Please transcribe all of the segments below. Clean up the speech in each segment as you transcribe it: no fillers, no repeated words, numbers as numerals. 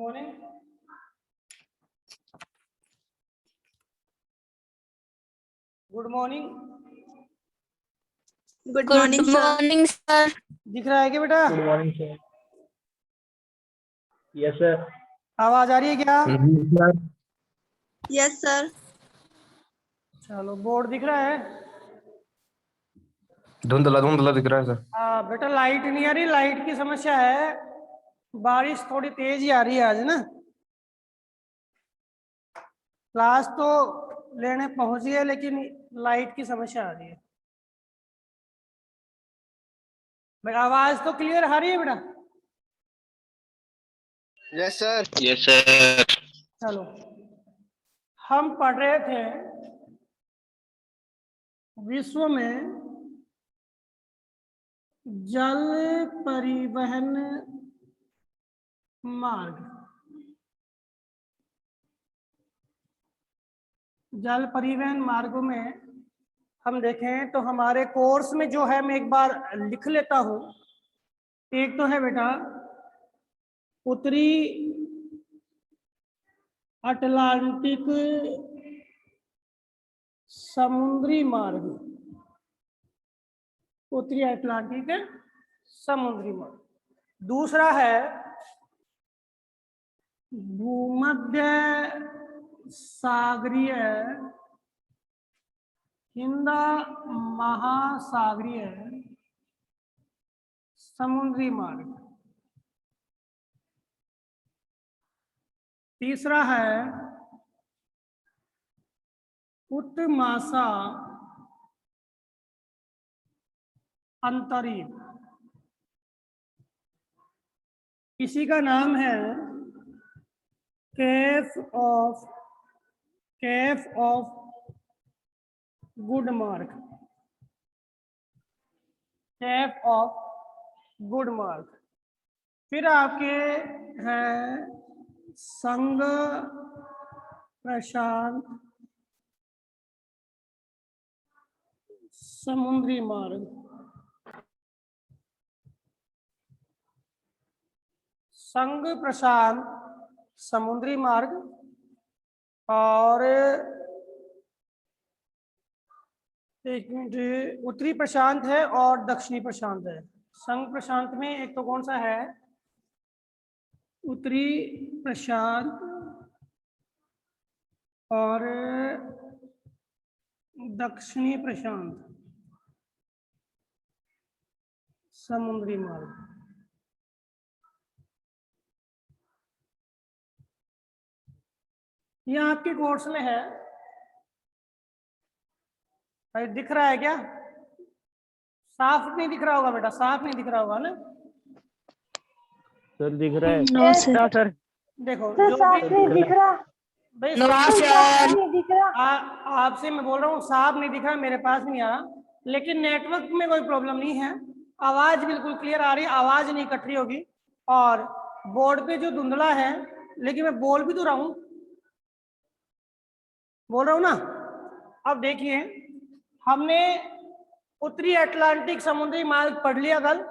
Morning. Good morning. Good morning sir. दिख रहा है क्या बेटा? Good morning sir. Yes sir. आवाज आ रही है क्या? Yes sir. चलो, बोर्ड दिख रहा है? धुंधला धुंधला दिख रहा है सर। हाँ बेटा, लाइट नहीं आ रही, लाइट की समस्या है। बारिश थोड़ी तेज ही आ रही है आज ना। क्लास तो लेने पहुंच गए लेकिन लाइट की समस्या आ रही है। बेटा आवाज तो क्लियर आ रही है बेटा? Yes sir. Yes sir. चलो, हम पढ़ रहे थे विश्व में जल परिवहन मार्ग। जल परिवहन मार्गों में हम देखें तो हमारे कोर्स में जो है, मैं एक बार लिख लेता हूं। एक तो है बेटा उत्तरी अटलांटिक समुद्री मार्ग। उत्तरी अटलांटिक समुद्री मार्ग। दूसरा है भूमध्य सागरीय हिंद महासागरीय समुद्री मार्ग। तीसरा है उत्तमाशा अंतरिम। इसी का नाम है केप ऑफ गुड मार्ग। केप ऑफ गुड मार्ग। फिर आपके हैं संघ प्रशांत समुद्री मार्ग। संघ प्रशांत समुद्री मार्ग और एक मिनट, उत्तरी प्रशांत है और दक्षिणी प्रशांत है। संघ प्रशांत में एक तो कौन सा है? उत्तरी प्रशांत और दक्षिणी प्रशांत समुद्री मार्ग। ये आपके कोर्स में है। भाई दिख रहा है क्या? साफ नहीं दिख रहा होगा बेटा, साफ नहीं दिख रहा होगा ना? सर दिख रहा है। No sir. सर देखो सर जो साफ भी नहीं दिख रहा। भाई नो साफ सर। नहीं दिख रहा। आपसे मैं बोल रहा हूँ, साफ नहीं दिख रहा, मेरे पास नहीं आ रहा, लेकिन नेटवर्क में कोई प्रॉब्लम नहीं है। आवाज बिल्कुल क्लियर आ रही है, आवाज नहीं कट रही होगी। और बोर्ड पे जो धुंधला है, लेकिन मैं बोल भी तो रहा हूँ, बोल रहा हूँ ना। अब देखिए, हमने उत्तरी अटलांटिक समुद्री मार्ग पढ़ लिया कल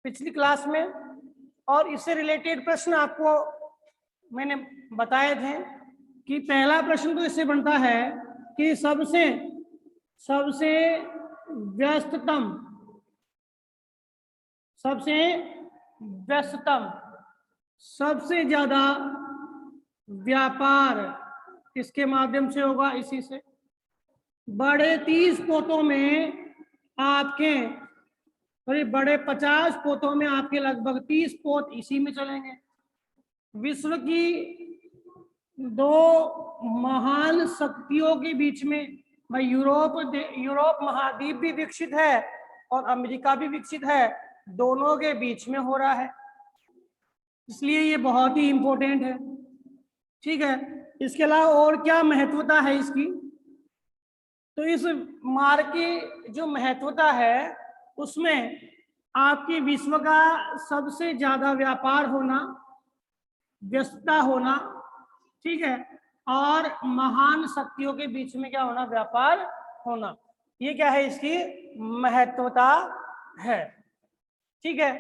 पिछली क्लास में, और इससे रिलेटेड प्रश्न आपको मैंने बताए थे कि पहला प्रश्न तो इससे बनता है कि सबसे व्यस्ततम सबसे ज्यादा व्यापार किसके माध्यम से होगा? इसी से। बड़े 30 पोतों में आपके, सॉरी बड़े 50 पोतों में आपके लगभग 30 पोत इसी में चलेंगे। विश्व की दो महान शक्तियों के बीच में, भाई यूरोप महाद्वीप भी विकसित है और अमेरिका भी विकसित है, दोनों के बीच में हो रहा है, इसलिए ये बहुत ही इंपॉर्टेंट है। ठीक है, इसके अलावा और क्या महत्वता है इसकी? तो इस मार्ग की जो महत्वता है उसमें आपके विश्व का सबसे ज्यादा व्यापार होना, व्यस्तता होना, ठीक है, और महान शक्तियों के बीच में क्या होना? व्यापार होना। ये क्या है? इसकी महत्वता है। ठीक है,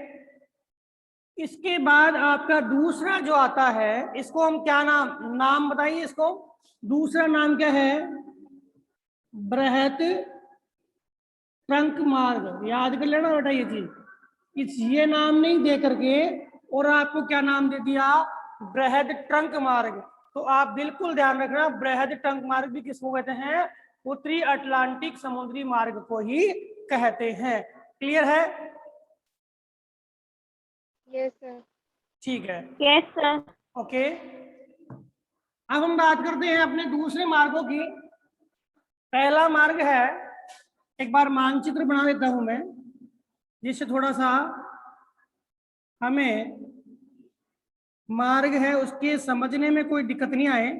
इसके बाद आपका दूसरा जो आता है, इसको हम क्या नाम बताइए इसको। दूसरा नाम क्या है? बृहत ट्रंक मार्ग। याद कर लेना बेटा ये चीज। ये नाम नहीं दे करके और आपको क्या नाम दे दिया? बृहद ट्रंक मार्ग। तो आप बिल्कुल ध्यान रखना, बृहद ट्रंक मार्ग भी किसको कहते हैं? उत्तरी अटलांटिक समुद्री मार्ग को ही कहते हैं। क्लियर है? Yes sir. ठीक है, यस सर। ओके। अब हम बात करते हैं अपने दूसरे मार्गों की। पहला मार्ग है, एक बार मानचित्र बना देता हूं मैं, जिससे थोड़ा सा हमें मार्ग है उसके समझने में कोई दिक्कत नहीं आए।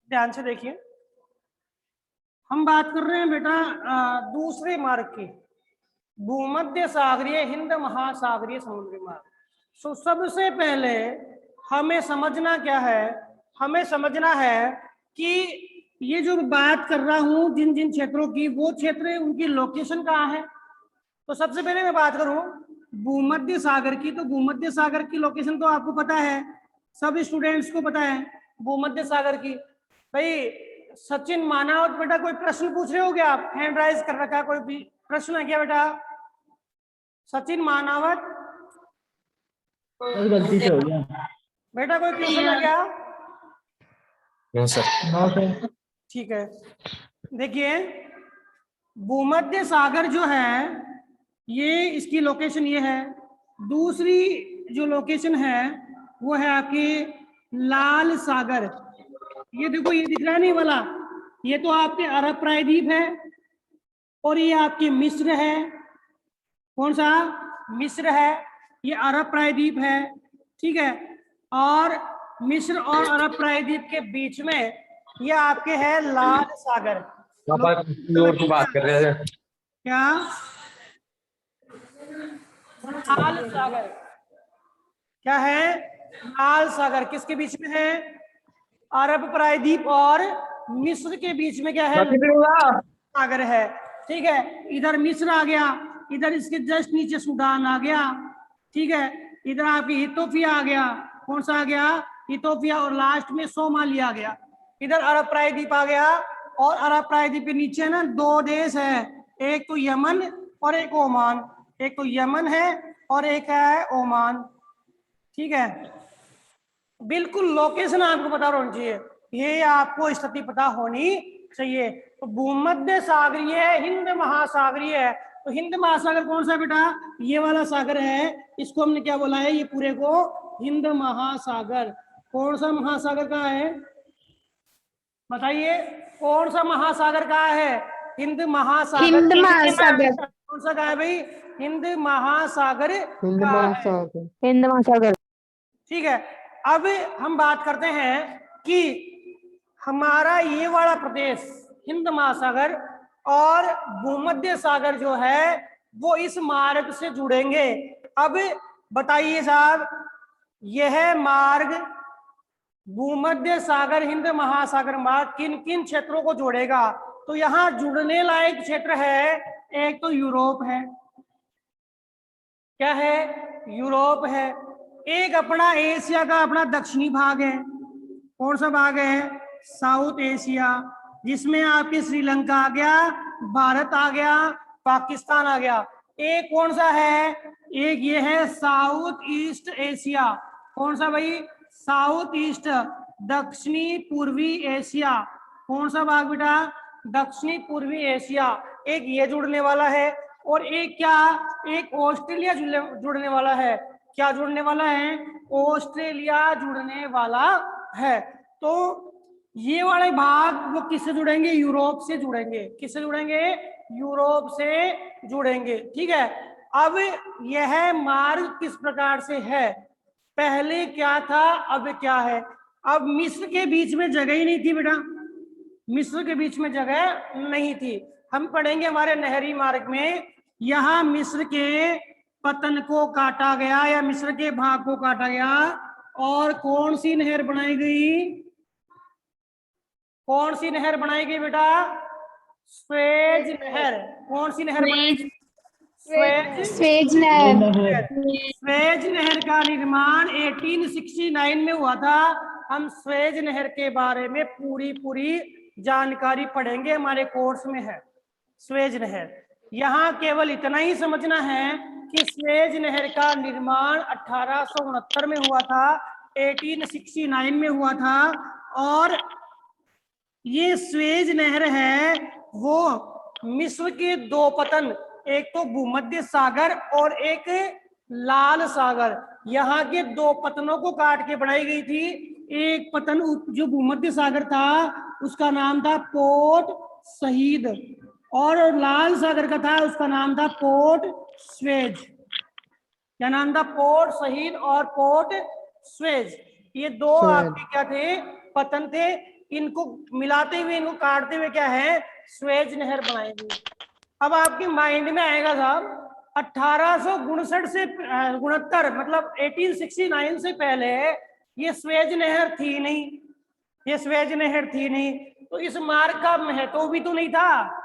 ध्यान से देखिए, हम बात कर रहे हैं बेटा दूसरे मार्ग की, भूमध्य सागरीय हिंद महासागरीय समुद्री मार्ग। सो सबसे पहले हमें समझना क्या है? हमें समझना है कि ये जो बात कर रहा हूं जिन जिन क्षेत्रों की, वो क्षेत्र उनकी लोकेशन कहाँ है। तो सबसे पहले मैं बात करूं भूमध्य सागर की, तो भूमध्य सागर की लोकेशन तो आपको पता है, सब स्टूडेंट्स को पता है भूमध्य सागर की। भाई सचिन मानावत, बेटा कोई प्रश्न पूछ रहे हो क्या आप? हैंड राइज कर रखा है, कोई भी प्रश्न है क्या बेटा? सचिन मानावत, गलती से हो गया। बेटा कोई क्वेश्चन है क्या? No sir. ठीक है, देखिए भूमध्य सागर जो है ये, इसकी लोकेशन ये है। दूसरी जो लोकेशन है वो है आपकी लाल सागर। ये देखो, ये दिख रहा है नहीं वाला, ये तो आपके अरब प्रायद्वीप है, और ये आपके मिस्र है। कौन सा? मिस्र है। ये अरब प्रायद्वीप है, ठीक है। और मिस्र और अरब प्रायद्वीप के बीच में ये आपके है लाल सागर। पापा और की बात कर रहे हैं। क्या? लाल सागर क्या है? लाल सागर किसके बीच में है? अरब प्रायद्वीप और मिस्र के बीच में क्या है? सागर है, ठीक है। इधर मिस्र आ गया, इधर इसके जस्ट नीचे सूडान आ गया, ठीक है। इधर आपकी इथोपिया आ गया। कौन सा आ गया? इथोपिया। और लास्ट में सोमालिया आ गया। इधर अरब प्रायद्वीप आ गया, और अरब प्रायद्वीप के नीचे ना दो देश है, एक तो यमन और एक ओमान। एक तो यमन है और एक है ओमान, ठीक है। बिल्कुल लोकेशन आपको पता होनी चाहिए, ये आपको स्थिति पता होनी चाहिए। तो भूमध्य सागरीय है, हिंद महासागरीय है। तो हिंद महासागर कौन सा बेटा? ये वाला सागर है, इसको हमने क्या बोला है? ये पूरे को हिंद महासागर। कौन सा महासागर का है बताइए? कौन सा महासागर का है? हिंद महासागर। हिंद महासागर। कौन सा का है भाई? हिंद महासागर। हिंद महासागर। ठीक है, अब हम बात करते हैं कि हमारा ये वाला प्रदेश हिंद महासागर और भूमध्य सागर जो है वो इस मार्ग से जुड़ेंगे। अब बताइए साहब, यह मार्ग भूमध्य सागर हिंद महासागर मार्ग किन किन क्षेत्रों को जोड़ेगा? तो यहाँ जुड़ने लायक क्षेत्र है, एक तो यूरोप है, क्या है, यूरोप है। एक अपना एशिया का अपना दक्षिणी भाग है, कौन सा भाग है, साउथ एशिया, जिसमें आपके श्रीलंका आ गया, भारत आ गया, पाकिस्तान आ गया। एक कौन सा है, एक ये है साउथ ईस्ट एशिया। कौन सा भाई, साउथ ईस्ट, दक्षिणी पूर्वी एशिया। कौन सा भाग बेटा, दक्षिणी पूर्वी एशिया। एक ये जुड़ने वाला है, और एक क्या, एक ऑस्ट्रेलिया जुड़ने वाला है। क्या जुड़ने वाला है, ऑस्ट्रेलिया जुड़ने वाला है। तो ये वाले भाग वो किससे जुड़ेंगे, यूरोप से जुड़ेंगे। किससे जुड़ेंगे, यूरोप से जुड़ेंगे। ठीक है, अब यह मार्ग किस प्रकार से है, पहले क्या था अब क्या है। अब मिस्र के बीच में जगह ही नहीं थी बेटा, मिस्र के बीच में जगह नहीं थी। हम पढ़ेंगे हमारे नहरी मार्ग में, यहाँ मिस्र के पतन को काटा गया या मिस्र के भाग को काटा गया, और कौन सी नहर बनाई गई, कौन सी नहर बनाई गई बेटा, स्वेज नहर। कौन सी नहर बनाई गई, स्वेज नहर। स्वेज नहर का निर्माण 1869 में हुआ था। हम स्वेज नहर के बारे में पूरी जानकारी पढ़ेंगे, हमारे कोर्स में है स्वेज नहर। यहाँ केवल इतना ही समझना है कि स्वेज नहर का निर्माण 1869 में हुआ था, 1869 में हुआ था। और ये स्वेज नहर है वो मिस्र के दो पतन, एक तो भूमध्य सागर और एक लाल सागर, यहाँ के दो पतनों को काट के बनाई गई थी। एक पतन जो भूमध्य सागर था उसका नाम था पोर्ट शहीद, और लाल सागर का था उसका नाम था पोर्ट स्वेज। क्या नाम था, पोर्ट शहीद और पोर्ट स्वेज। ये दो आपके क्या थे, पतन थे। इनको मिलाते हुए, इनको काटते हुए क्या है, स्वेज नहर बनाएंगे। अब आपके माइंड में आएगा साहब, 1859 से 69 मतलब 1869 से पहले ये स्वेज नहर थी नहीं, ये स्वेज नहर थी नहीं, तो इस मार्ग का महत्व भी तो नहीं था।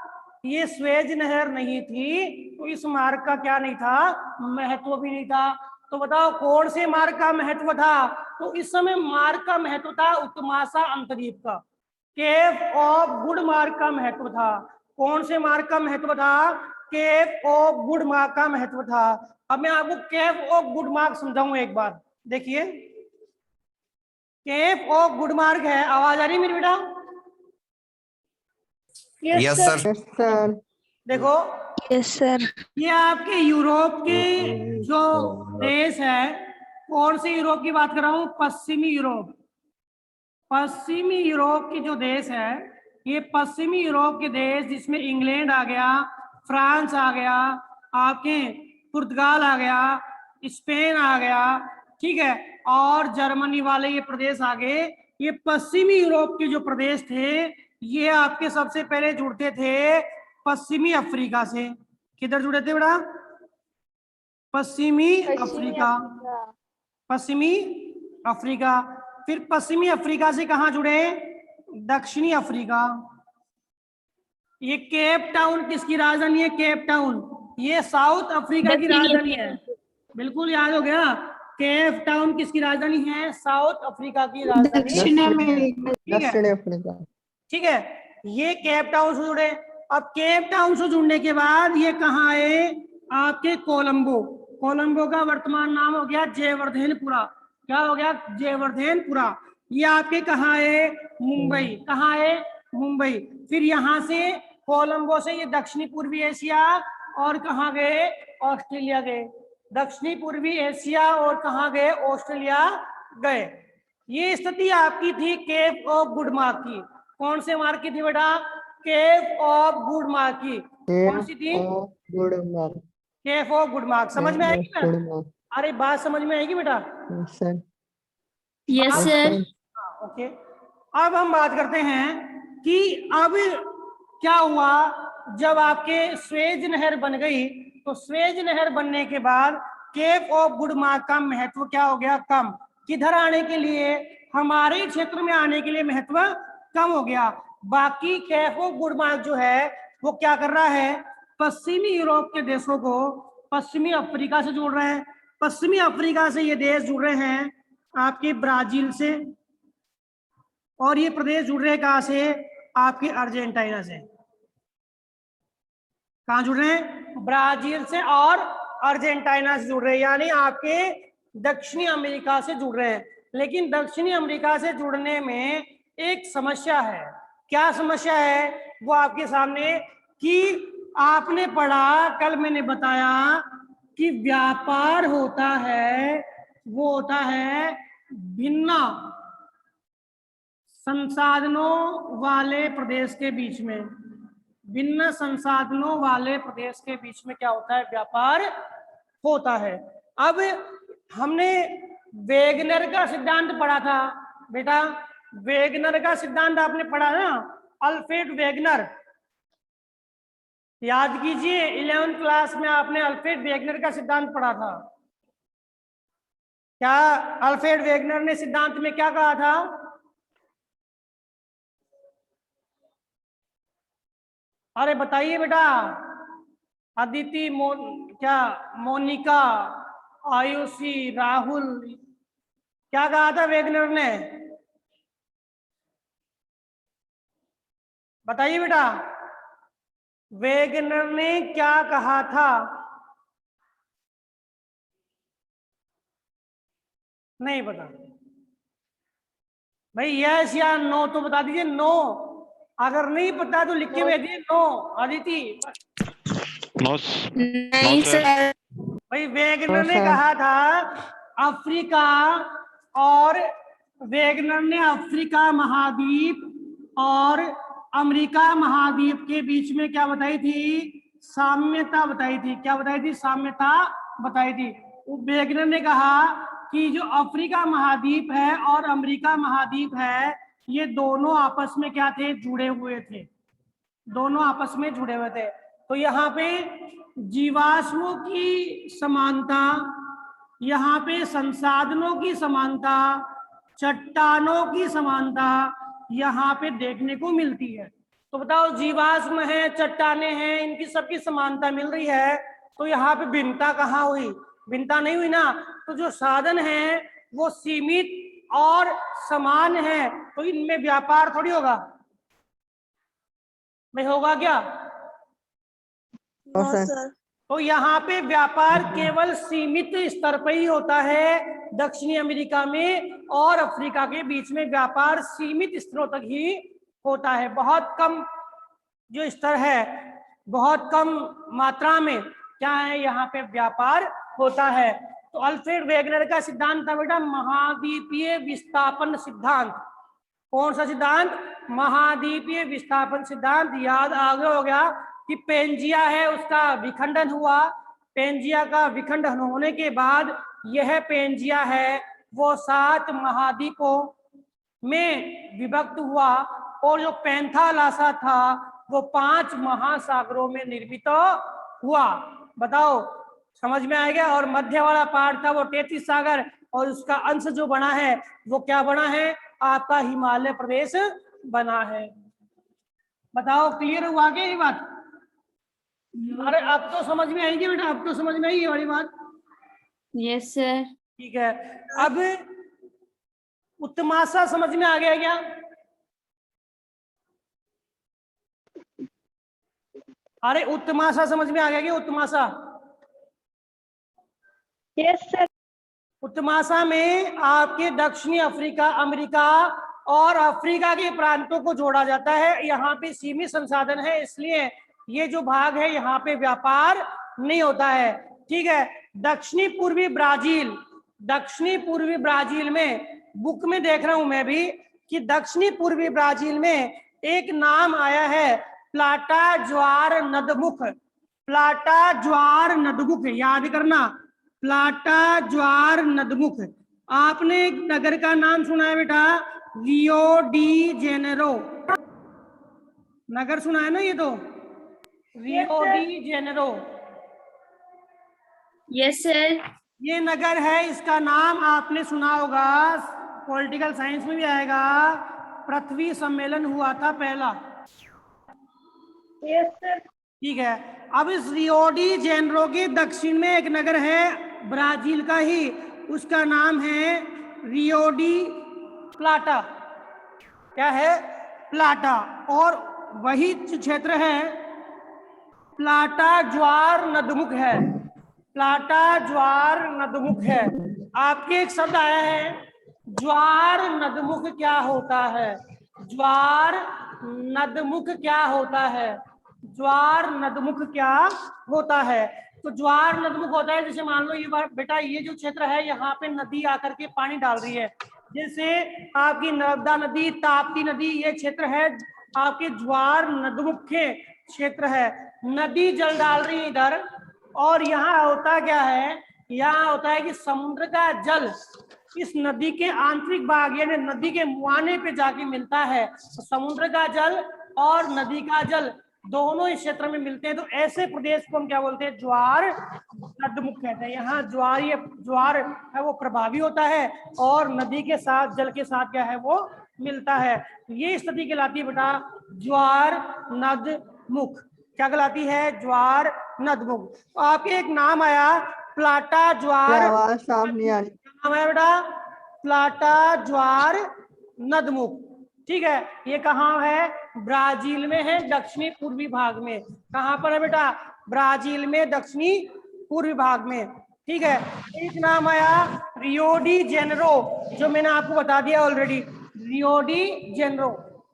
ये स्वेज नहर नहीं थी तो इस मार्ग का क्या नहीं था, महत्व भी नहीं था। तो बताओ कौन से मार्ग का महत्व था, तो इस समय मार्ग का महत्व था उत्तमाशा अंतरीप का, केप ऑफ गुड मार्ग का महत्व था। कौन से मार्ग का महत्व था, केप ऑफ गुड मार्ग का महत्व था। अब मैं आपको केप ऑफ गुड मार्ग समझाऊं एक बार, देखिए केप ऑफ गुड मार्ग है, आवाज आ रही है मेरी बेटा, यस सर। देखो यस सर। ये आपके यूरोप के जो देश है, कौन से यूरोप की बात कर रहा हूँ, पश्चिमी यूरोप। पश्चिमी यूरोप की जो देश है, ये पश्चिमी यूरोप के देश जिसमें इंग्लैंड आ गया, फ्रांस आ गया, आपके पुर्तगाल आ गया, स्पेन आ गया, ठीक है, और जर्मनी वाले ये प्रदेश आ गए। ये पश्चिमी यूरोप के जो प्रदेश थे ये आपके सबसे पहले जुड़ते थे पश्चिमी अफ्रीका से। किधर जुड़े थे बेटा, पश्चिमी अफ्रीका, पश्चिमी अफ्रीका। फिर पश्चिमी अफ्रीका से कहाँ जुड़े, दक्षिणी अफ्रीका। ये केप टाउन किसकी राजधानी है, केप टाउन ये साउथ अफ्रीका की राजधानी है, बिल्कुल याद हो गया। केप टाउन किसकी राजधानी है, साउथ अफ्रीका की राजधानी, दक्षिण अफ्रीका। ठीक है। ये केप टाउन से जुड़े। अब केप टाउन से जुड़ने के बाद ये कहाँ आए, आपके कोलंबो। कोलंबो का वर्तमान नाम हो गया जयवर्धनपुरा। क्या हो गया, जयवर्धनपुरा। ये आपके कहाँ है, मुंबई। कहाँ है, मुंबई। फिर यहाँ से कोलंबो से ये दक्षिणी पूर्वी एशिया और कहाँ गए, ऑस्ट्रेलिया गए। दक्षिणी पूर्वी एशिया और कहाँ गए, ऑस्ट्रेलिया गए। ये स्थिति आपकी थी केप ऑफ गुड मार्क की। कौन से मार्ग की थी बेटा, केप ऑफ गुड मार्क की। कौन सी थी, good mark, cape of good mark. समझ में आएगी ना, अरे बात समझ में आएगी बेटा, यस सर। ओके। अब हम बात करते हैं कि अब क्या हुआ जब आपके स्वेज नहर बन गई, तो स्वेज नहर बनने के बाद केप ऑफ गुड मार्क का महत्व क्या हो गया, कम। किधर आने के लिए, हमारे क्षेत्र में आने के लिए महत्व कम हो गया। बाकी कैफ ऑफ गुड मार्क जो है वो क्या कर रहा है, पश्चिमी यूरोप के देशों को पश्चिमी अफ्रीका से जोड़ रहे हैं। पश्चिमी अफ्रीका से ये देश जुड़ रहे हैं आपके ब्राजील से, और ये प्रदेश जुड़ रहे हैं कहां से, आपके अर्जेंटीना से। कहां जुड़ रहे हैं, ब्राजील से और अर्जेंटीना से जुड़ रहे हैं, यानी आपके दक्षिणी अमेरिका से जुड़ रहे हैं। लेकिन दक्षिणी अमेरिका से जुड़ने में एक समस्या है। क्या समस्या है, वो आपके सामने कि आपने पढ़ा, कल मैंने बताया कि व्यापार होता है, वो होता है भिन्न संसाधनों वाले प्रदेश के बीच में। भिन्न संसाधनों वाले प्रदेश के बीच में क्या होता है, व्यापार होता है। अब हमने वेगनर का सिद्धांत पढ़ा था बेटा, वेगनर का सिद्धांत आपने पढ़ा ना, अल्फ्रेड वेगनर, याद कीजिए 11वीं क्लास में आपने अल्फ्रेड वेगनर का सिद्धांत पढ़ा था। क्या अल्फ्रेड वेगनर ने सिद्धांत में क्या कहा था, अरे बताइए बेटा, अदिति, मोनिका, आयुषी, राहुल, क्या कहा था वेगनर ने, बताइए बेटा, वेगनर ने क्या कहा था? नहीं पता भाई, यस या नो तो बता दीजिए, नो। अगर नहीं पता तो लिख के भेज दीजिए नो। अदिति, नहीं सर। भाई वेगनर ने कहा था अफ्रीका, और वेगनर ने अफ्रीका महाद्वीप और अमेरिका महाद्वीप के बीच में क्या बताई थी, साम्यता बताई थी। क्या बताई थी, साम्यता बताई थी। वेगनर ने कहा कि जो अफ्रीका महाद्वीप है और अमेरिका महाद्वीप है, ये दोनों आपस में क्या थे, जुड़े हुए थे, दोनों आपस में जुड़े हुए थे। तो यहाँ पे जीवाश्मों की समानता, यहाँ पे संसाधनों की समानता, चट्टानों की समानता यहाँ पे देखने को मिलती है। तो बताओ, जीवाश्म है, चट्टाने हैं, इनकी सबकी समानता मिल रही है, तो यहाँ पे भिन्नता कहाँ हुई, भिन्नता नहीं हुई ना। तो जो साधन है वो सीमित और समान है, तो इनमें व्यापार थोड़ी होगा भाई, होगा क्या? तो यहाँ पे व्यापार केवल सीमित स्तर पर ही होता है दक्षिणी अमेरिका में, और अफ्रीका के बीच में व्यापार सीमित स्तरों तक ही होता है। बहुत कम जो स्तर है, बहुत कम मात्रा में क्या है, यहाँ पे व्यापार होता है। तो अल्फ्रेड वेगनर का सिद्धांत था बेटा महाद्वीपीय विस्थापन सिद्धांत। कौन सा सिद्धांत, महाद्वीपीय विस्थापन सिद्धांत। याद आगे हो गया कि पेंजिया है, उसका विखंडन हुआ, पेंजिया का विखंडन होने के बाद यह पेंजिया है वो 7 महाद्वीपों में विभक्त हुआ, और जो पैंथालासा था वो 5 महासागरों में निर्मित हुआ। बताओ, समझ में आ गया? और मध्य वाला पार्ट था वो 33 सागर, और उसका अंश जो बना है वो क्या बना है, आपका हिमालय प्रदेश बना है। बताओ, क्लियर हुआ क्या ये बात? अरे अब तो समझ में आएगी बेटा, अब तो समझ में आई ये वाली बात। Yes sir. ठीक है, अब उत्तमाशा समझ में आ गया क्या? अरे उत्तमाशा समझ में आ गया क्या, उत्तमाशा? Yes sir. उत्तमाशा में आपके दक्षिणी अफ्रीका, अमेरिका और अफ्रीका के प्रांतों को जोड़ा जाता है। यहाँ पे सीमित संसाधन है, इसलिए ये जो भाग है यहाँ पे व्यापार नहीं होता है। ठीक है, दक्षिणी पूर्वी ब्राजील, दक्षिणी पूर्वी ब्राजील में बुक में देख रहा हूं मैं भी कि दक्षिणी पूर्वी ब्राजील में एक नाम आया है, प्लाटा ज्वार नदमुख। प्लाटा ज्वार नदमुख याद करना, प्लाटा ज्वार नदमुख। आपने एक नगर का नाम सुना है बेटा, रियो डी जेनेरो, नगर सुना है ना ये तो, Rio de Janeiro. Yes sir. ये नगर है, इसका नाम आपने सुना होगा, पॉलिटिकल साइंस में भी आएगा, पृथ्वी सम्मेलन हुआ था पहला? Yes sir. ठीक है। अब इस रियो डी जेनेरो के दक्षिण में एक नगर है ब्राजील का ही, उसका नाम है रियो डी प्लाटा। क्या है? प्लाटा। और वही जो क्षेत्र है प्लाटा ज्वार नदमुख है। प्लाटा ज्वार नदमुख है। आपके एक शब्द आया है ज्वार नदमुख क्या होता है? ज्वार नदमुख क्या होता है? ज्वार नदमुख क्या होता है? तो ज्वार नदमुख होता है जैसे मान लो ये बार बेटा ये जो क्षेत्र है यहाँ पे नदी आकर के पानी डाल रही है, जैसे आपकी नर्मदा नदी, ताप्ती नदी, ये क्षेत्र है आपके ज्वार नदमुख के क्षेत्र है। नदी जल डाल रही है इधर, और यहाँ होता क्या है, यहाँ होता है कि समुद्र का जल इस नदी के आंतरिक भाग यानी नदी के मुहाने पे जाके मिलता है। तो समुद्र का जल और नदी का जल दोनों इस क्षेत्र में मिलते हैं, तो ऐसे प्रदेश को हम क्या बोलते हैं? ज्वार नदमुख कहते हैं। यहाँ ज्वार, ये ज्वार है वो प्रभावी होता है और नदी के साथ जल के साथ क्या है वो मिलता है। ये स्थिति कहलाती है बेटा ज्वार नदमुख। क्या कहलाती है? ज्वार नदमुख। तो आपके एक नाम आया प्लाटा ज्वार, आवाज साफ नहीं आ रही। नाम है बेटा प्लाटा ज्वार नदमुख। ठीक है, ये कहाँ है? ब्राजील में है, दक्षिणी पूर्वी भाग में। कहाँ पर है बेटा? ब्राजील में दक्षिणी पूर्वी भाग में। ठीक है। एक नाम आया रियो डी जेनेरो, जो मैंने आपको बता दिया ऑलरेडी, रियो डी जेनेरो।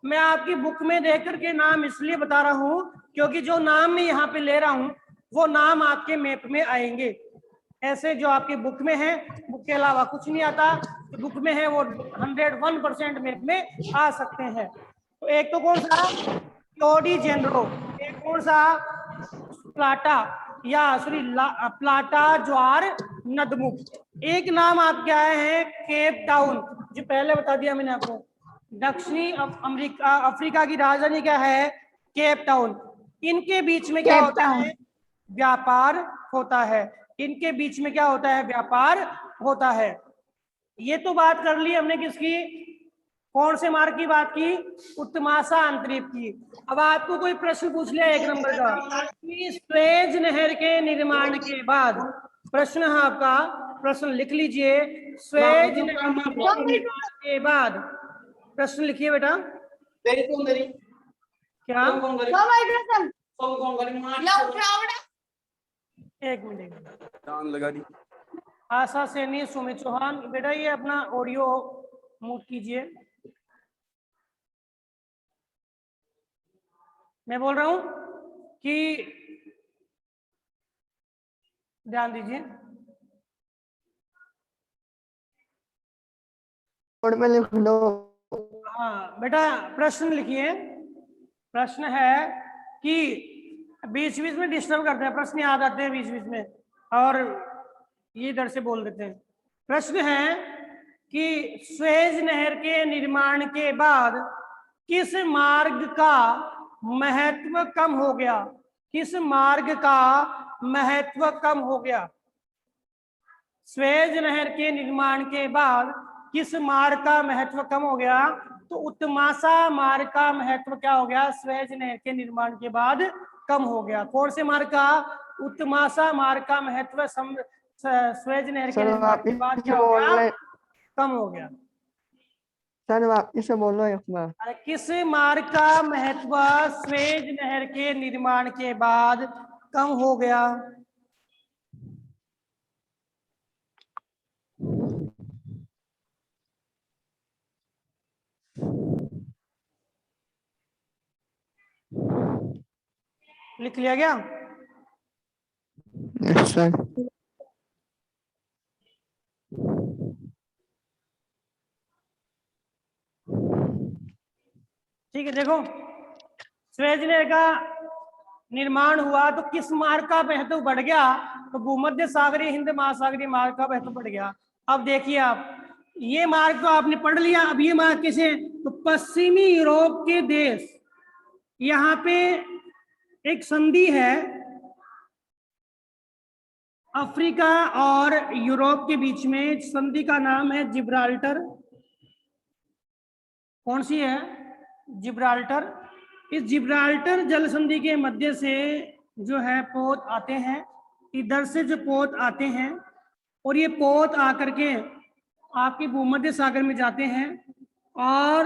मैं आपकी बुक में देख करके नाम इसलिए बता रहा हूँ क्योंकि जो नाम मैं यहाँ पे ले रहा हूँ वो नाम आपके मैप में आएंगे। ऐसे जो आपके बुक में है, बुक के अलावा कुछ नहीं आता, तो बुक में है वो 101% मैप में आ सकते हैं। तो एक तो कौन सा? Rio de Janeiro. एक कौन सा? प्लाटा या सॉरी प्लाटा ज्वार नदमुख। एक नाम आपके आए हैं केप टाउन, जो पहले बता दिया मैंने आपको। दक्षिणी अफ्रीका की राजधानी क्या है? Cape Town. इनके बीच में क्या होता है? व्यापार होता है। इनके बीच में क्या होता है? व्यापार होता है। ये तो बात कर ली हमने किसकी? कौन से मार्ग की बात की? उत्तमाशा अंतरीप की। अब आपको कोई प्रश्न पूछ लिया 1 नंबर का कि स्वेज नहर के निर्माण के बाद, प्रश्न है आपका, प्रश्न लिख लीजिए। स्वेज नहर के निर्माण के बाद, प्रश्न लिखिए बेटा। क्या? एक मिनट। आशा सैनी, सुमित चौहान, बेटा ये अपना ऑडियो म्यूट कीजिए। मैं बोल रहा हूं कि ध्यान दीजिए। में लिख लो। हाँ बेटा प्रश्न लिखिए। प्रश्न है कि बीच बीच में डिस्टर्ब करते हैं, प्रश्न याद आते हैं बीच बीच में और ये इधर से बोल देते हैं। प्रश्न है कि स्वेज नहर के निर्माण के बाद किस मार्ग का महत्व कम हो गया? किस मार्ग का महत्व कम हो गया? स्वेज नहर के निर्माण के बाद किस मार्ग का महत्व कम हो गया? तो उत्तमाशा मार्ग का महत्व क्या हो गया? स्वेज नहर के निर्माण के बाद कम हो गया। कौन से मार्ग का? उत्तमाशा मार्ग का महत्व स्वेज नहर के निर्माण के बाद क्या हो गया? कम हो गया। सर वापिस से बोलो एक बार। अरे किस मार्ग का महत्व स्वेज नहर के निर्माण के बाद कम हो गया? लिख लिया गया? Yes sir. ठीक है, देखो स्वेज नहर का निर्माण हुआ तो किस मार्ग का महत्व बढ़ गया? तो भूमध्य सागरीय हिंद महासागरीय मार्ग का महत्व बढ़ गया। अब देखिए आप, ये मार्ग तो आपने पढ़ लिया। अब ये मार्ग किसे? तो पश्चिमी यूरोप के देश, यहाँ पे एक संधि है अफ्रीका और यूरोप के बीच में, संधि का नाम है जिब्राल्टर। कौन सी है? जिब्राल्टर। इस जिब्राल्टर जल संधि के मध्य से जो है पोत आते हैं, इधर से जो पोत आते हैं और ये पोत आकर के आपके भूमध्य सागर में जाते हैं और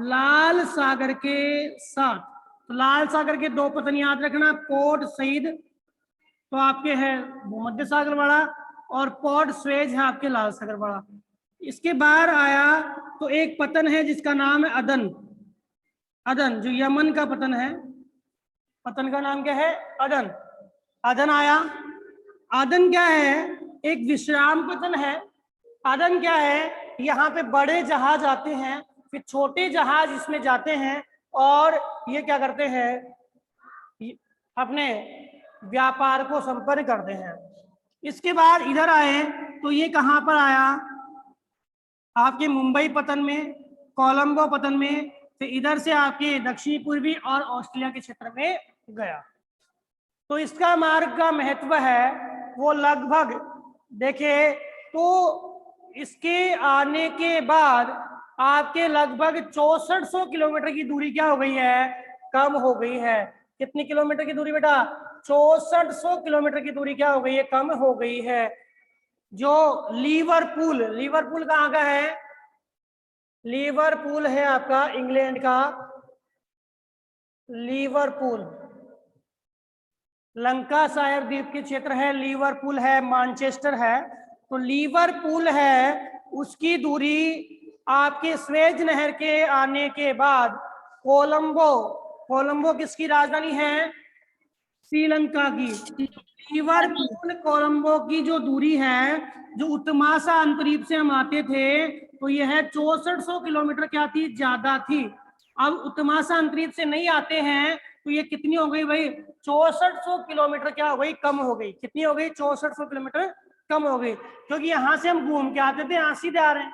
लाल सागर के साथ, तो लाल सागर के दो पतन याद रखना, पोर्ट सईद तो आपके है भूमध्य सागर वाला और पोर्ट स्वेज है आपके लाल सागर वाला। इसके बाहर आया तो एक पतन है जिसका नाम है अदन। अदन जो यमन का पतन है, पतन का नाम क्या है? अदन। अदन आया। अदन क्या है? एक विश्राम पतन है। अदन क्या है? यहाँ पे बड़े जहाज आते हैं, फिर छोटे जहाज इसमें जाते हैं और ये क्या करते हैं? अपने व्यापार को संपन्न करते हैं। इसके बाद इधर आए तो ये कहाँ पर आया? आपके मुंबई पतन में, कोलंबो पतन में, फिर इधर से आपके दक्षिणी पूर्वी और ऑस्ट्रेलिया के क्षेत्र में गया। तो इसका मार्ग का महत्व है वो लगभग देखिए तो इसके आने के बाद आपके लगभग 6400 किलोमीटर की दूरी क्या हो गई है? कम हो गई है। कितनी किलोमीटर की दूरी बेटा? 6400 किलोमीटर की दूरी क्या हो गई है? कम हो गई है। जो लिवरपूल, लिवरपूल कहाँ का है? लिवरपूल है आपका इंग्लैंड का लिवरपूल, लंकाशायर द्वीप के क्षेत्र है, लिवरपूल है, मैनचेस्टर है। तो लिवरपूल है उसकी दूरी आपके स्वेज नहर के आने के बाद कोलंबो, कोलंबो किसकी राजधानी है? श्रीलंका की। लिवरपूल कोलंबो की जो दूरी है, जो उत्तमाशा अंतरीप से हम आते थे तो यह 6400 किलोमीटर क्या थी? ज्यादा थी। अब उत्तमाशा अंतरीप से नहीं आते हैं तो ये कितनी हो गई भाई? 6400 किलोमीटर क्या हो गई? कम हो गई। कितनी हो गई? 6400 किलोमीटर कम हो गई, क्योंकि यहां से हम घूम के आते थे, यहाँ सीधे आ रहे हैं।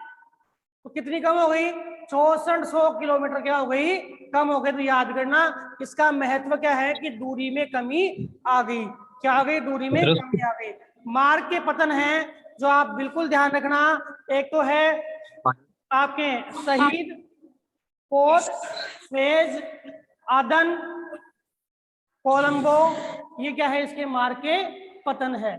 तो कितनी कम हो गई? 6400 किलोमीटर क्या हो गई? कम हो गई। तो याद करना इसका महत्व क्या है कि दूरी में कमी आ गई। क्या आ गई? दूरी में कमी आ गई। मार्ग के पतन है जो आप बिल्कुल ध्यान रखना। एक तो है आपके शहीद, पोर्ट स्वेज, अदन, कोलंबो, ये क्या है? इसके मार्ग के पतन है।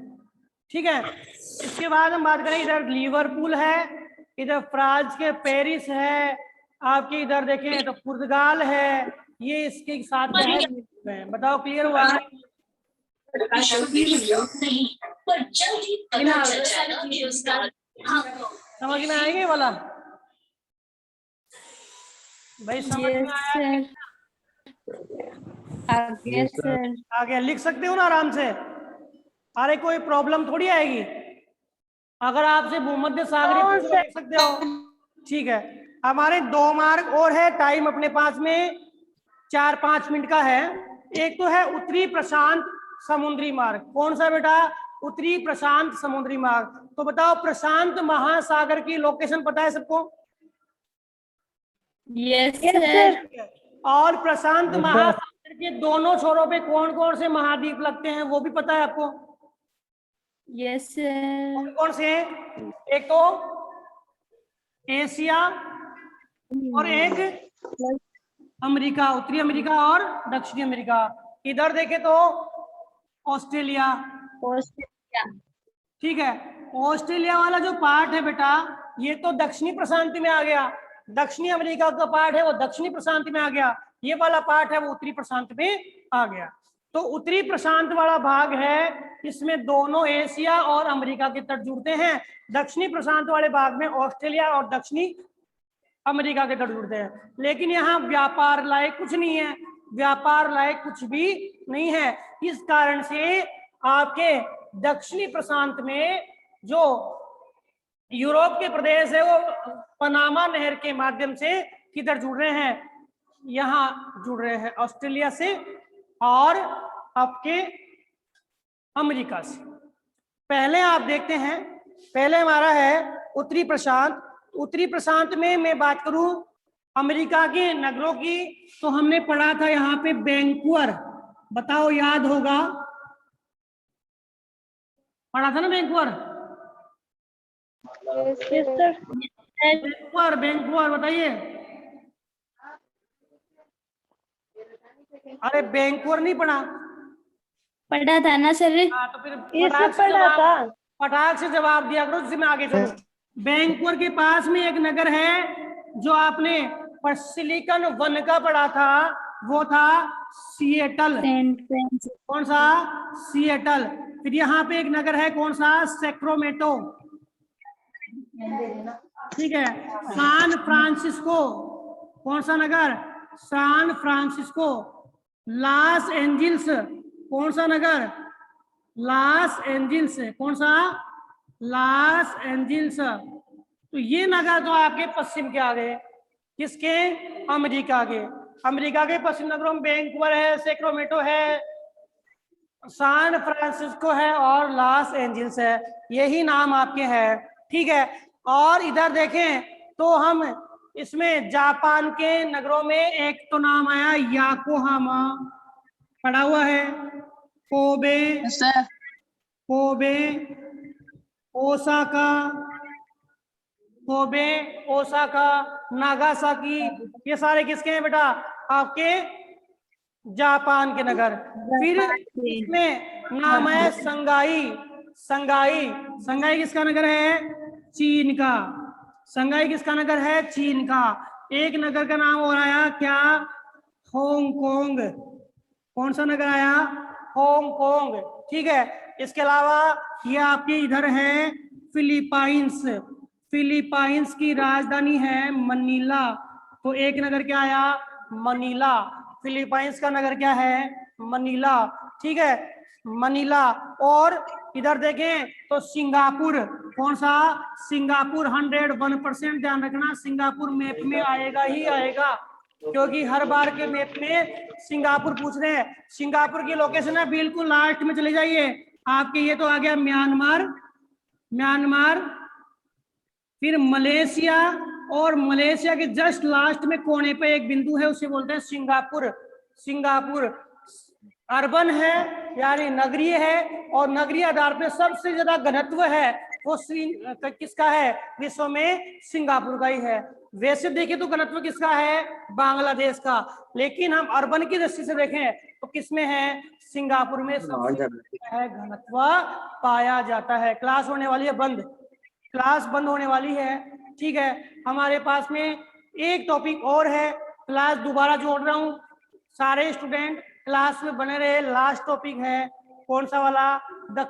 ठीक है। इसके बाद हम बात करें, इधर लिवरपूल है, इधर फ्रांस के पेरिस है, आपके इधर देखें तो पुर्तगाल है, ये इसके साथ क्या है? बताओ, क्लियर हुआ है? समझ में आएगी वाला भाई? समझ में आया? आगे सर। आगे लिख सकते हो ना आराम से? अरे कोई प्रॉब्लम थोड़ी आएगी अगर आपसे भूमध्य सागरीय लिख सकते हो। ठीक है। हमारे 2 मार्क और है, टाइम अपने पास में 4-5 मिनट का है। एक तो है उत्तरी प्रशांत समुद्री मार्ग। कौन सा बेटा? उत्तरी प्रशांत समुद्री मार्ग। तो बताओ, प्रशांत महासागर की लोकेशन पता है सबको? Yes sir. और प्रशांत महासागर के दोनों छोरों पे कौन कौन से महाद्वीप लगते हैं वो भी पता है आपको? Yes sir. कौन कौन से हैं? एक तो एशिया और एक अमेरिका, उत्तरी अमेरिका और दक्षिणी अमेरिका। इधर देखे तो ऑस्ट्रेलिया। ऑस्ट्रेलिया। ठीक है। ऑस्ट्रेलिया वाला जो पार्ट है बेटा, ये तो दक्षिणी प्रशांत में आ गया। दक्षिणी अमेरिका का पार्ट है वो दक्षिणी प्रशांत में आ गया। ये वाला पार्ट है वो उत्तरी प्रशांत में आ गया। तो उत्तरी प्रशांत वाला भाग है, इसमें दोनों एशिया और अमेरिका के तट जुड़ते हैं। दक्षिणी प्रशांत वाले भाग में ऑस्ट्रेलिया और दक्षिणी अमेरिका के तट जुड़ते हैं। लेकिन यहाँ व्यापार लायक कुछ नहीं है, व्यापार लायक कुछ भी नहीं है। इस कारण से आपके दक्षिणी प्रशांत में जो यूरोप के प्रदेश है वो पनामा नहर के माध्यम से किधर जुड़ रहे हैं? यहाँ जुड़ रहे हैं, ऑस्ट्रेलिया से और आपके अमेरिका से। पहले आप देखते हैं, पहले हमारा है उत्तरी प्रशांत। उत्तरी प्रशांत में मैं बात करूं अमेरिका के नगरों की, तो हमने पढ़ा था यहाँ पे वैंकूवर। बताओ, याद होगा? पढ़ा था ना Vancouver? Yes sir. Vancouver, Vancouver बताइए। अरे बैंकवर नहीं पढ़ा? पढ़ा था ना सर? हाँ तो फिर ये फटाक सब से पढ़ा था। फटाक से जवाब दिया करो, जिसमें आगे चलो। बैंकपुर के पास में एक नगर है जो आपने सिलिकॉन वन का पढ़ा था, वो था सिएटल। Saint Francis. कौन सा? सिएटल। फिर यहाँ पे एक नगर है, कौन सा? सैक्रामेंटो। ठीक है। San Francisco. कौन सा नगर? San Francisco. Los Angeles. कौन सा नगर? Los Angeles. कौन सा? Los Angeles. तो ये नगर तो आपके पश्चिम के आ गए। किसके? अमेरिका के। अमेरिका के पश्चिम नगरों में वैंकूवर है, सैक्रामेंटो है, सैन फ्रांसिस्को है और लॉस एंजिल्स है। यही नाम आपके हैं। ठीक है। और इधर देखें तो हम इसमें जापान के नगरों में एक तो नाम आया याकोहामा, पढ़ा हुआ है। Kobe, sir Kobe, Osaka, Kobe, Osaka, Nagasaki, ये सारे किसके हैं बेटा? आपके जापान के नगर। फिर इसमें नाम है संगाई। संगाई, संगाई किसका नगर है? चीन का। संगाई किसका नगर है? चीन का। एक नगर का नाम और आया क्या? हांगकांग। कौन सा नगर आया? हांगकांग। ठीक है। इसके अलावा ये आपके इधर है फिलीपाइंस। फिलीपाइंस की राजधानी है मनीला। तो एक नगर क्या आया? मनीला। फिलीपाइंस का नगर क्या है? मनीला। ठीक है, मनीला। और इधर देखें तो सिंगापुर। कौन सा? सिंगापुर। 101% ध्यान रखना, सिंगापुर मैप में आएगा ही आएगा, क्योंकि हर बार के मैप में सिंगापुर पूछ रहे हैं। सिंगापुर की लोकेशन है बिल्कुल लास्ट में चले जाइए आपके। ये तो आ गया म्यांमार। म्यांमार। फिर मलेशिया, और मलेशिया के जस्ट लास्ट में कोने पे एक बिंदु है, उसे बोलते हैं सिंगापुर। सिंगापुर अर्बन है यानी नगरीय है, और नगरीय आधार पे सबसे ज्यादा घनत्व है वो किसका है विश्व में? सिंगापुर का ही है। वैसे देखें तो घनत्व किसका है? बांग्लादेश का। लेकिन हम अर्बन की दृष्टि से देखें तो किसमें है? सिंगापुर में सबसे है घनत्व पाया जाता है। क्लास होने वाली है बंद, क्लास बंद होने वाली है। ठीक है। हमारे पास में एक टॉपिक और है, क्लास दोबारा जोड़ रहा हूं, सारे स्टूडेंट क्लास में बने रहे। लास्ट टॉपिक है कौन सा वाला? द